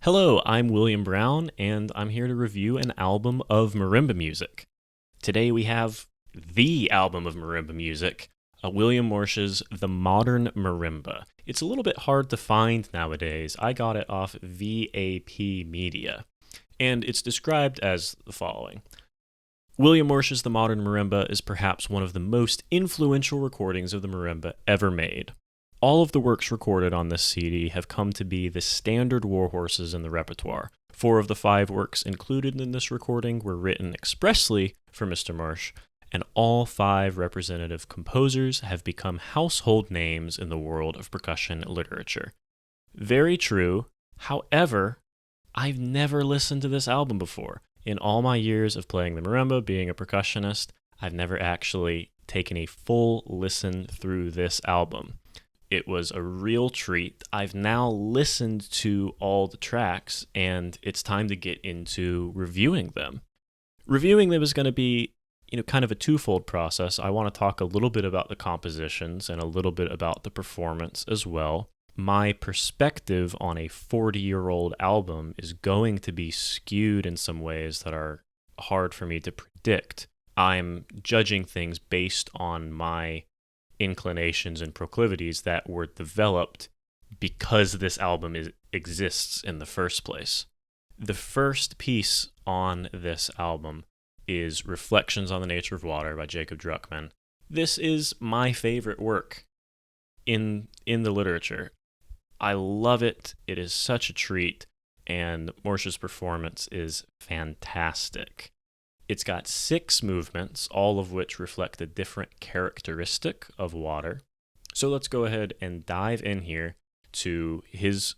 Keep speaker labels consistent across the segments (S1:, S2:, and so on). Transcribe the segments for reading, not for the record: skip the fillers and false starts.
S1: Hello, I'm William Brown, and I'm here to review an album of marimba music. Today we have the album of marimba music, William Moersch's The Modern Marimba. It's a little bit hard to find nowadays. I got it off VAP Media, and it's described as the following. William Moersch's The Modern Marimba is perhaps one of the most influential recordings of the marimba ever made. All of the works recorded on this CD have come to be the standard warhorses in the repertoire. 4 of the 5 works included in this recording were written expressly for Mr. Moersch, and all 5 representative composers have become household names in the world of percussion literature. Very true. However, I've never listened to this album before. In all my years of playing the marimba, being a percussionist, I've never actually taken a full listen through this album. It was a real treat. I've now listened to all the tracks, and it's time to get into reviewing them. Reviewing them is going to be, kind of a twofold process. I want to talk a little bit about the compositions and a little bit about the performance as well. My perspective on a 40-year-old album is going to be skewed in some ways that are hard for me to predict. I'm judging things based on my inclinations and proclivities that were developed because this album exists in the first place. The first piece on this album is Reflections on the Nature of Water by Jacob Druckmann. This is my favorite work in the literature. I love it. It is such a treat, and Moersch's performance is fantastic. It's got 6 movements, all of which reflect a different characteristic of water. So let's go ahead and dive in here to his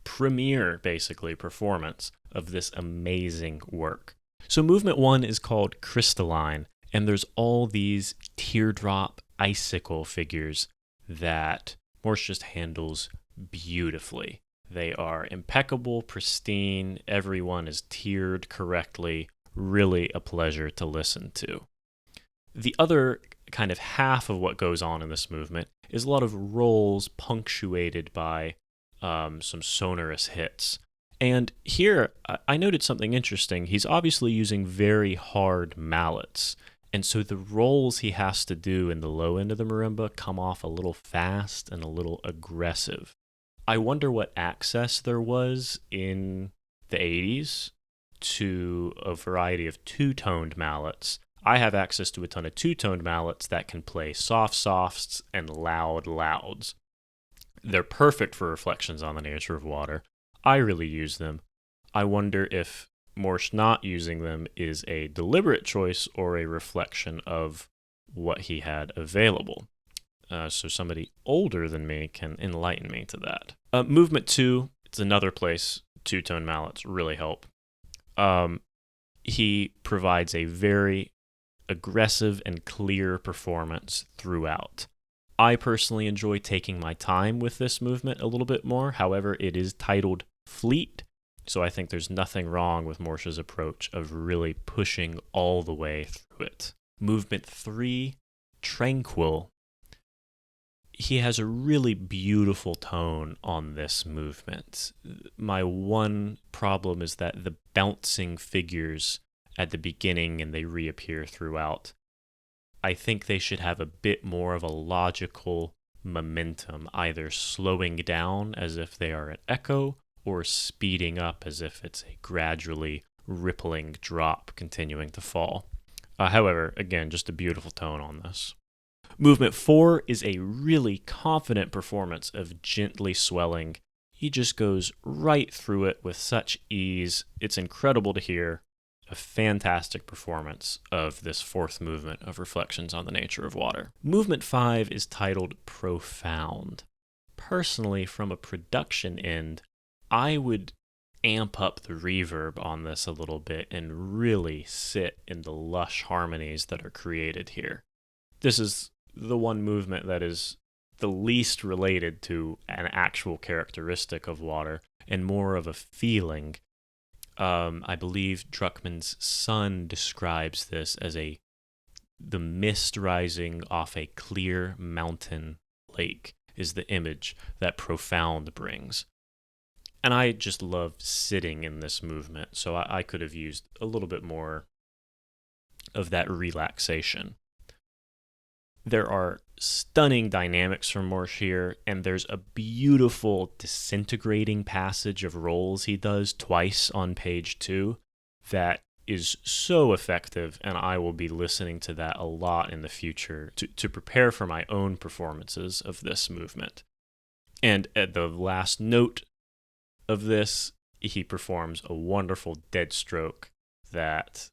S1: premiere, basically, performance of this amazing work. So movement 1 is called Crystalline, and there's all these teardrop icicle figures that Moersch just handles beautifully. They are impeccable, pristine, everyone is tiered correctly. Really a pleasure to listen to. The other kind of half of what goes on in this movement is a lot of rolls punctuated by some sonorous hits. And here, I noted something interesting. He's obviously using very hard mallets, and so the rolls he has to do in the low end of the marimba come off a little fast and a little aggressive. I wonder what access there was in the 80s to a variety of 2-toned mallets. I have access to a ton of 2-toned mallets that can play soft softs and loud louds. They're perfect for Reflections on the Nature of Water. I really use them. I wonder if Moersch not using them is a deliberate choice or a reflection of what he had available. So somebody older than me can enlighten me to that. Movement 2, it's another place 2-tone mallets really help. He provides a very aggressive and clear performance throughout. I personally enjoy taking my time with this movement a little bit more. However, it is titled Fleet, so I think there's nothing wrong with Moersch's approach of really pushing all the way through it. Movement 3, Tranquil. He has a really beautiful tone on this movement. My one problem is that the bouncing figures at the beginning and they reappear throughout. I think they should have a bit more of a logical momentum, either slowing down as if they are an echo or speeding up as if it's a gradually rippling drop continuing to fall. However, again, just a beautiful tone on this. Movement 4 is a really confident performance of gently swelling. He just goes right through it with such ease. It's incredible to hear. A fantastic performance of this 4th movement of Reflections on the Nature of Water. Movement 5 is titled Profound. Personally, from a production end, I would amp up the reverb on this a little bit and really sit in the lush harmonies that are created here. This is the one movement that is the least related to an actual characteristic of water and more of a feeling. I believe Druckmann's son describes this as the mist rising off a clear mountain lake is the image that Profound brings. And I just love sitting in this movement, so I could have used a little bit more of that relaxation. There are stunning dynamics from Moersch here, and there's a beautiful disintegrating passage of rolls he does twice on page 2 that is so effective, and I will be listening to that a lot in the future to prepare for my own performances of this movement. And at the last note of this, he performs a wonderful dead stroke that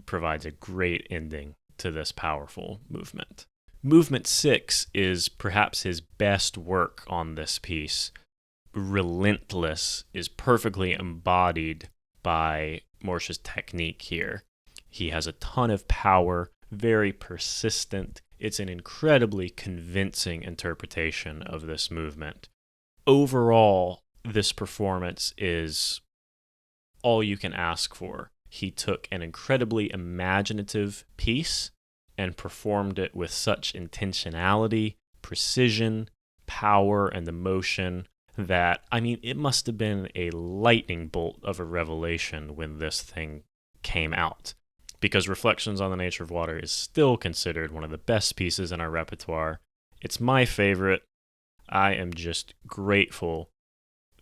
S1: provides a great ending to this powerful movement. Movement 6 is perhaps his best work on this piece. Relentless is perfectly embodied by Moersch's technique here. He has a ton of power, very persistent. It's an incredibly convincing interpretation of this movement. Overall, this performance is all you can ask for. He took an incredibly imaginative piece and performed it with such intentionality, precision, power, and emotion that, it must have been a lightning bolt of a revelation when this thing came out. Because Reflections on the Nature of Water is still considered one of the best pieces in our repertoire. It's my favorite. I am just grateful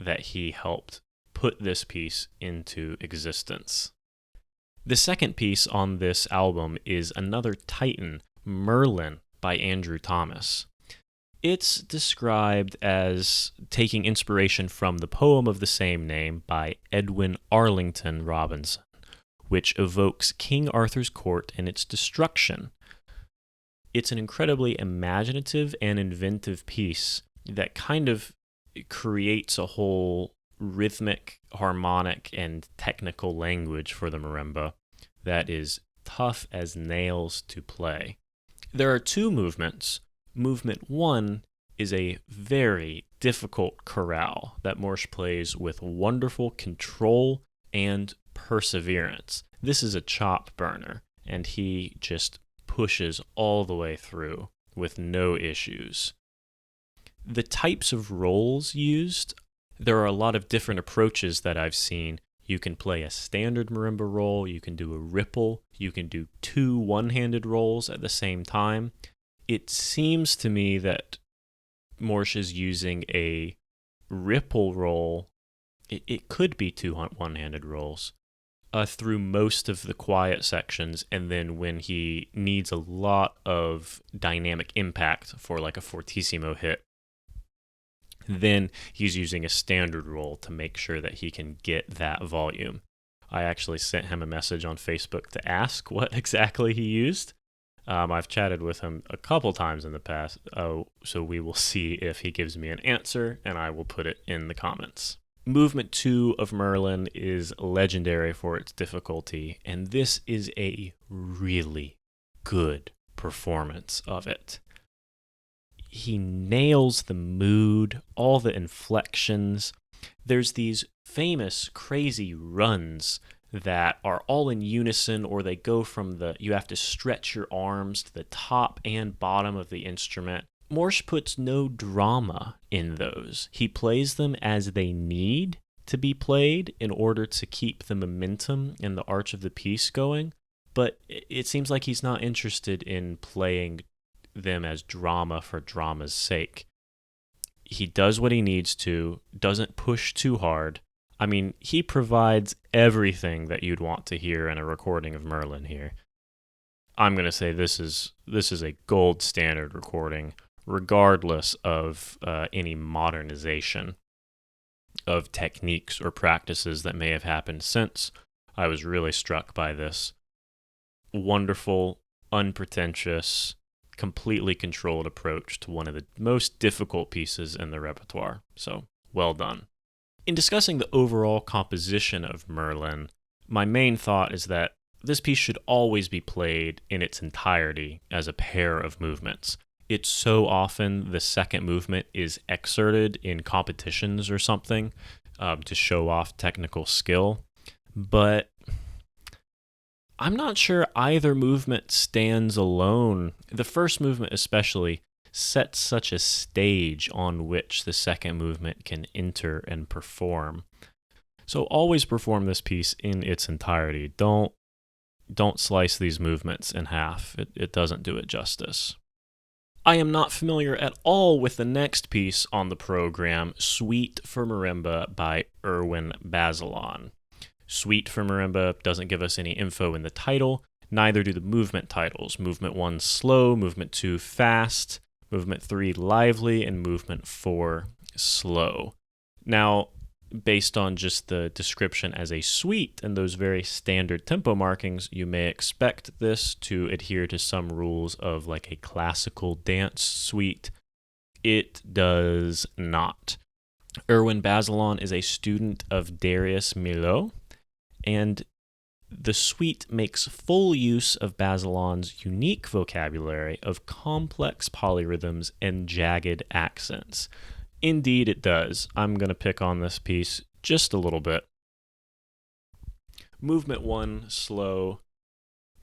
S1: that he helped put this piece into existence. The second piece on this album is another titan, Merlin, by Andrew Thomas. It's described as taking inspiration from the poem of the same name by Edwin Arlington Robinson, which evokes King Arthur's court and its destruction. It's an incredibly imaginative and inventive piece that kind of creates a whole rhythmic, harmonic, and technical language for the marimba that is tough as nails to play. There are two movements. Movement 1 is a very difficult chorale that Moersch plays with wonderful control and perseverance. This is a chop burner, and he just pushes all the way through with no issues. The types of rolls used, there are a lot of different approaches that I've seen. You can play a standard marimba roll, you can do a ripple, you can do 2 one-handed rolls at the same time. It seems to me that Moersch is using a ripple roll. It could be 2 one-handed rolls through most of the quiet sections, and then when he needs a lot of dynamic impact for like a fortissimo hit, then he's using a standard roll to make sure that he can get that volume. I actually sent him a message on Facebook to ask what exactly he used. I've chatted with him a couple times in the past, so we will see if he gives me an answer, and I will put it in the comments. Movement 2 of Merlin is legendary for its difficulty, and this is a really good performance of it. He nails the mood, all the inflections. There's these famous crazy runs that are all in unison, or they go from you have to stretch your arms to the top and bottom of the instrument. Moersch puts no drama in those. He plays them as they need to be played in order to keep the momentum and the arch of the piece going, but it seems like he's not interested in playing them as drama for drama's sake. He does what he needs to, doesn't push too hard. He provides everything that you'd want to hear in a recording of Merlin here. I'm going to say this is a gold standard recording, regardless of any modernization of techniques or practices that may have happened since. I was really struck by this wonderful, unpretentious, completely controlled approach to one of the most difficult pieces in the repertoire. So, well done. In discussing the overall composition of Merlin, my main thought is that this piece should always be played in its entirety as a pair of movements. It's so often the second movement is excerpted in competitions or something to show off technical skill, but I'm not sure either movement stands alone. The first movement especially sets such a stage on which the second movement can enter and perform. So always perform this piece in its entirety. Don't slice these movements in half. It doesn't do it justice. I am not familiar at all with the next piece on the program, Suite for Marimba by Erwin Bazelon. Suite for Marimba doesn't give us any info in the title, neither do the movement titles. Movement 1 slow, movement 2 fast, movement 3 lively, and movement 4 slow. Now, based on just the description as a suite and those very standard tempo markings, you may expect this to adhere to some rules of like a classical dance suite. It does not. Erwin Bazelon is a student of Darius Milhaud, and the suite makes full use of Bazelon's unique vocabulary of complex polyrhythms and jagged accents. Indeed, it does. I'm going to pick on this piece just a little bit. Movement 1, slow.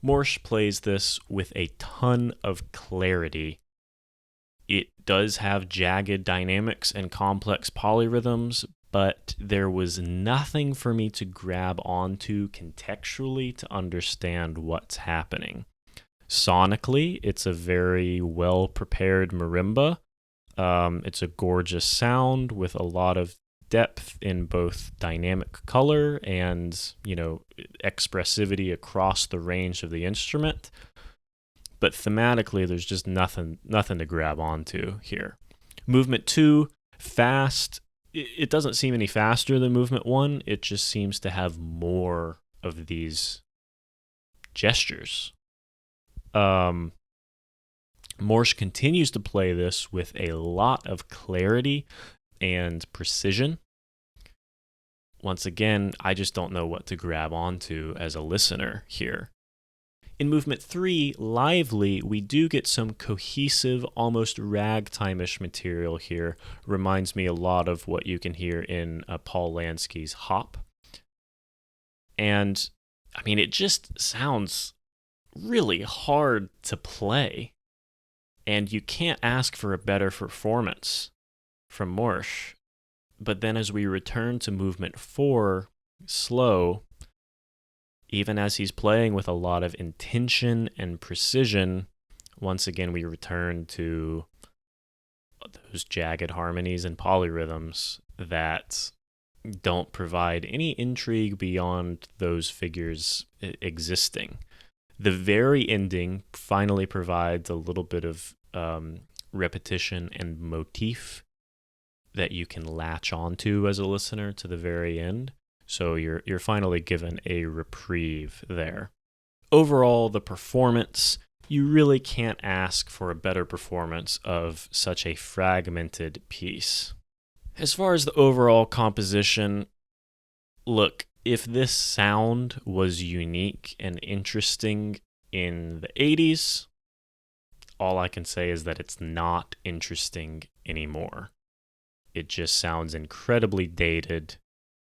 S1: Moersch plays this with a ton of clarity. It does have jagged dynamics and complex polyrhythms, but there was nothing for me to grab onto contextually to understand what's happening. Sonically, it's a very well-prepared marimba. It's a gorgeous sound with a lot of depth in both dynamic color and, expressivity across the range of the instrument. But thematically, there's just nothing to grab onto here. Movement 2, fast. It doesn't seem any faster than movement 1. It just seems to have more of these gestures. Moersch continues to play this with a lot of clarity and precision. Once again, I just don't know what to grab onto as a listener here. In movement 3, lively, we do get some cohesive, almost ragtime-ish material here. Reminds me a lot of what you can hear in Paul Lansky's Hop. And, it just sounds really hard to play. And you can't ask for a better performance from Moersch. But then as we return to movement 4, slow, even as he's playing with a lot of intention and precision, once again we return to those jagged harmonies and polyrhythms that don't provide any intrigue beyond those figures existing. The very ending finally provides a little bit of repetition and motif that you can latch onto as a listener to the very end. So you're finally given a reprieve there. Overall, the performance, you really can't ask for a better performance of such a fragmented piece. As far as the overall composition, look, if this sound was unique and interesting in the 80s, all I can say is that it's not interesting anymore. It just sounds incredibly dated.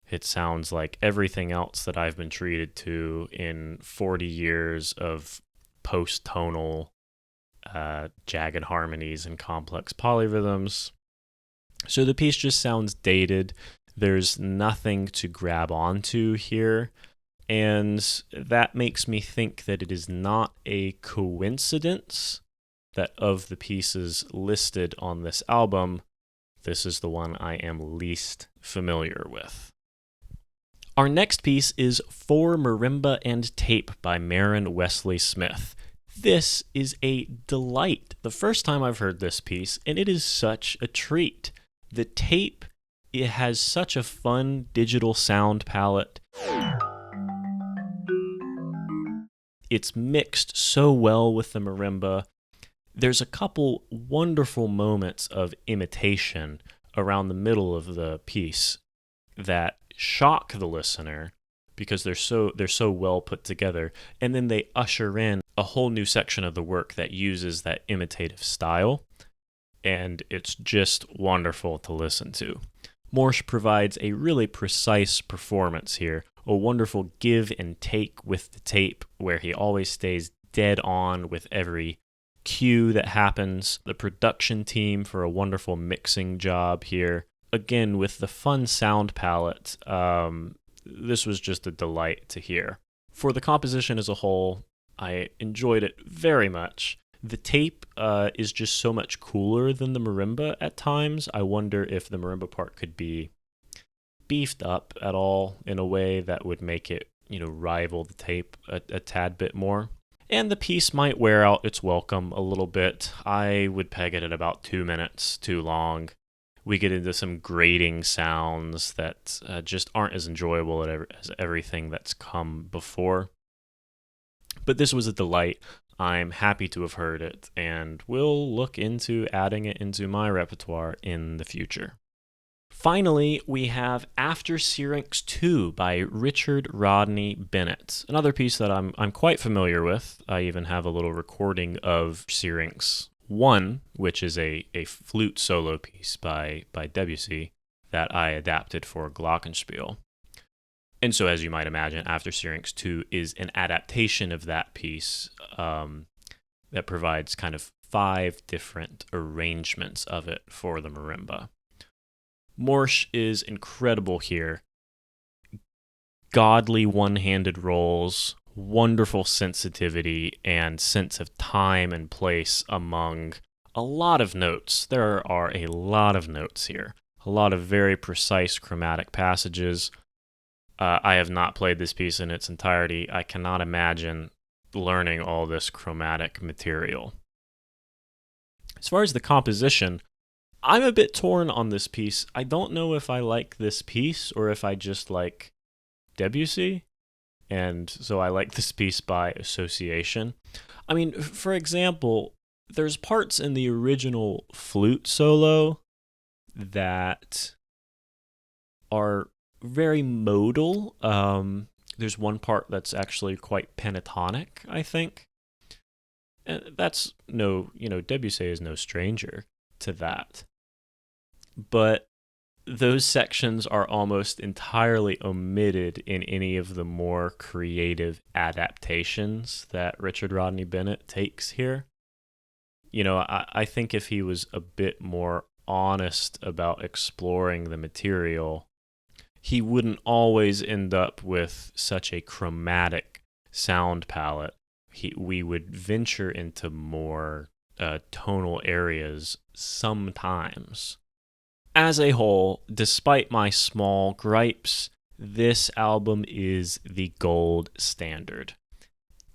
S1: It sounds like everything else that I've been treated to in 40 years of post-tonal, jagged harmonies and complex polyrhythms. So the piece just sounds dated. There's nothing to grab onto here, and that makes me think that it is not a coincidence that of the pieces listed on this album, this is the one I am least familiar with. Our next piece is For Marimba and Tape by Maren Wesley Smith. This is a delight. The first time I've heard this piece, and it is such a treat. The tape, it has such a fun digital sound palette. It's mixed so well with the marimba. There's a couple wonderful moments of imitation around the middle of the piece that shock the listener because they're so well put together, and then they usher in a whole new section of the work that uses that imitative style, and it's just wonderful to listen to. Moersch provides a really precise performance here, a wonderful give and take with the tape where he always stays dead on with every cue that happens. The production team for a wonderful mixing job here. Again, with the fun sound palette, this was just a delight to hear. For the composition as a whole, I enjoyed it very much. The tape is just so much cooler than the marimba at times. I wonder if the marimba part could be beefed up at all in a way that would make it, rival the tape a tad bit more. And the piece might wear out its welcome a little bit. I would peg it at about 2 minutes too long. We get into some grating sounds that just aren't as enjoyable as everything that's come before. But this was a delight. I'm happy to have heard it, and will look into adding it into my repertoire in the future. Finally, we have After Syrinx II by Richard Rodney Bennett, another piece that I'm quite familiar with. I even have a little recording of Syrinx I, which is a flute solo piece by Debussy that I adapted for glockenspiel. And so, as you might imagine, After Syrinx II is an adaptation of that piece that provides kind of 5 different arrangements of it for the marimba. Moersch is incredible here. Godly one-handed rolls, wonderful sensitivity, and sense of time and place among a lot of notes. There are a lot of notes here, a lot of very precise chromatic passages. I have not played this piece in its entirety. I cannot imagine learning all this chromatic material. As far as the composition, I'm a bit torn on this piece. I don't know if I like this piece or if I just like Debussy, and so I like this piece by association. I mean, for example, there's parts in the original flute solo that are very modal. There's one part that's actually quite pentatonic, I think. And that's Debussy is no stranger to that. But those sections are almost entirely omitted in any of the more creative adaptations that Richard Rodney Bennett takes here. I think if he was a bit more honest about exploring the material, he wouldn't always end up with such a chromatic sound palette. We would venture into more tonal areas sometimes. As a whole, despite my small gripes, this album is the gold standard.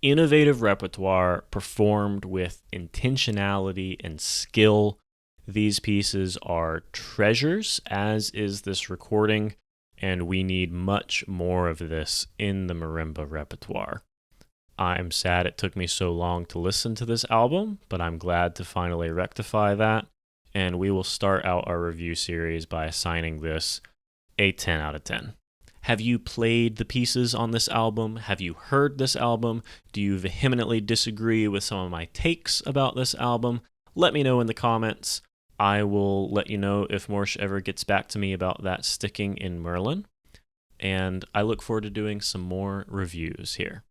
S1: Innovative repertoire performed with intentionality and skill. These pieces are treasures, as is this recording, and we need much more of this in the marimba repertoire. I'm sad it took me so long to listen to this album, but I'm glad to finally rectify that, and we will start out our review series by assigning this a 10 out of 10. Have you played the pieces on this album? Have you heard this album? Do you vehemently disagree with some of my takes about this album? Let me know in the comments. I will let you know if Moersch ever gets back to me about that sticking in Merlin. And I look forward to doing some more reviews here.